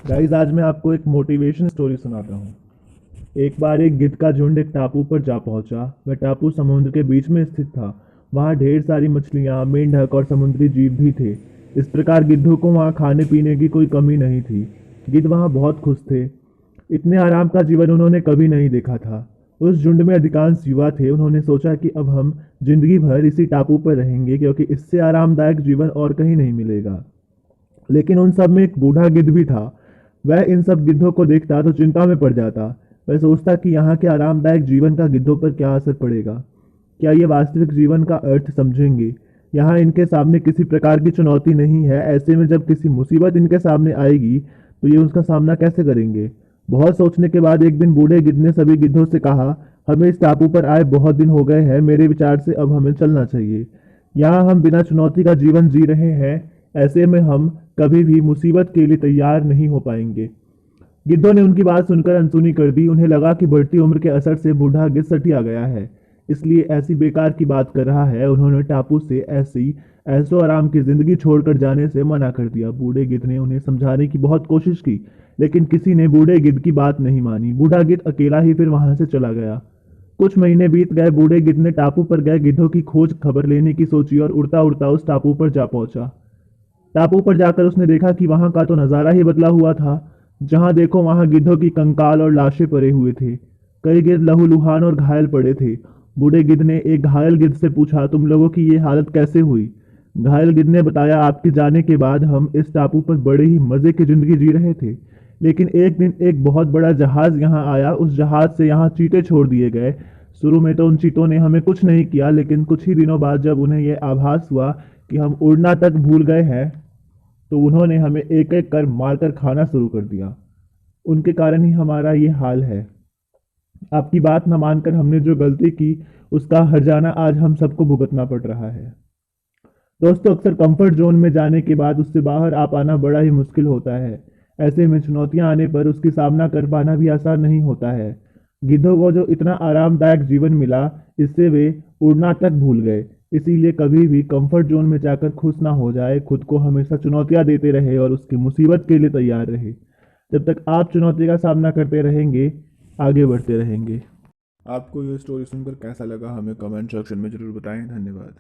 Guys, आज मैं आपको एक मोटिवेशन स्टोरी सुनाता हूँ। एक बार एक गिद्ध का झुंड एक टापू पर जा पहुंचा। वह टापू समुद्र के बीच में स्थित था। वहाँ ढेर सारी मछलियाँ, मेंढक और समुद्री जीव भी थे। इस प्रकार गिद्धों को वहाँ खाने पीने की कोई कमी नहीं थी। गिद्ध वहाँ बहुत खुश थे। इतने आराम का जीवन उन्होंने कभी नहीं देखा था। उस झुंड में अधिकांश युवा थे। उन्होंने सोचा कि अब हम जिंदगी भर इसी टापू पर रहेंगे, क्योंकि इससे आरामदायक जीवन और कहीं नहीं मिलेगा। लेकिन उन सब में एक बूढ़ा गिद्ध भी था। वह इन सब गिद्धों को देखता तो चिंता में पड़ जाता। वह सोचता कि यहाँ के आरामदायक जीवन का गिद्धों पर क्या असर पड़ेगा। क्या ये वास्तविक जीवन का अर्थ समझेंगे? यहाँ इनके सामने किसी प्रकार की चुनौती नहीं है। ऐसे में जब किसी मुसीबत इनके सामने आएगी तो ये उसका सामना कैसे करेंगे? बहुत सोचने के बाद एक दिन बूढ़े गिद्ध ने सभी गिद्धों से कहा, हमें इस टापू पर आए बहुत दिन हो गए हैं। मेरे विचार से अब हमें चलना चाहिए। यहाँ हम बिना चुनौती का जीवन जी रहे हैं। ऐसे में हम कभी भी मुसीबत के लिए तैयार नहीं हो पाएंगे। गिद्धों ने उनकी बात सुनकर अनसुनी कर दी। उन्हें लगा कि बढ़ती उम्र के असर से बूढ़ा गिद्ध सठिया गया है, इसलिए ऐसी बेकार की बात कर रहा है। उन्होंने टापू से ऐसी ऐसो आराम की जिंदगी छोड़कर जाने से मना कर दिया। बूढ़े गिद्ध ने उन्हें समझाने की बहुत कोशिश की, लेकिन किसी ने बूढ़े गिद्ध की बात नहीं मानी। बूढ़ा गिद्ध अकेला ही फिर वहां से चला गया। कुछ महीने बीत गए। बूढ़े गिद्ध ने टापू पर गए गिद्धों की खोज खबर लेने की सोची और उड़ता उड़ता उस टापू पर जा पहुंचा। टापू पर जाकर उसने देखा कि वहां का तो नज़ारा ही बदला हुआ था। जहां देखो वहां गिद्धों की कंकाल और लाशें पड़े हुए थे। कई गिद्ध लहूलुहान और घायल पड़े थे। बूढ़े गिद्ध ने एक घायल गिद्ध से पूछा, तुम लोगों की ये हालत कैसे हुई? घायल गिद्ध ने बताया, आपके जाने के बाद हम इस टापू पर बड़े ही मजे की जिंदगी जी रहे थे, लेकिन एक दिन एक बहुत बड़ा जहाज यहाँ आया। उस जहाज से यहाँ चीते छोड़ दिए गए। शुरू में तो उन चीतों ने हमें कुछ नहीं किया, लेकिन कुछ ही दिनों बाद जब उन्हें यह आभास हुआ कि हम उड़ना तक भूल गए हैं, तो उन्होंने हमें एक एक कर मारकर खाना शुरू कर दिया। उनके कारण ही हमारा ये हाल है। आपकी बात न मानकर हमने जो गलती की, उसका हर्जाना आज हम सबको भुगतना पड़ रहा है। दोस्तों, अक्सर कंफर्ट जोन में जाने के बाद उससे बाहर आ पाना बड़ा ही मुश्किल होता है। ऐसे में चुनौतियां आने पर उसकी सामना कर पाना भी आसान नहीं होता है। गिद्धों को जो इतना आरामदायक जीवन मिला, इससे वे उड़ना तक भूल गए। इसीलिए कभी भी कंफर्ट जोन में जाकर खुश ना हो जाए। खुद को हमेशा चुनौतियां देते रहे और उसकी मुसीबत के लिए तैयार रहे। जब तक आप चुनौती का सामना करते रहेंगे, आगे बढ़ते रहेंगे। आपको ये स्टोरी सुनकर कैसा लगा हमें कमेंट सेक्शन में ज़रूर बताएं। धन्यवाद।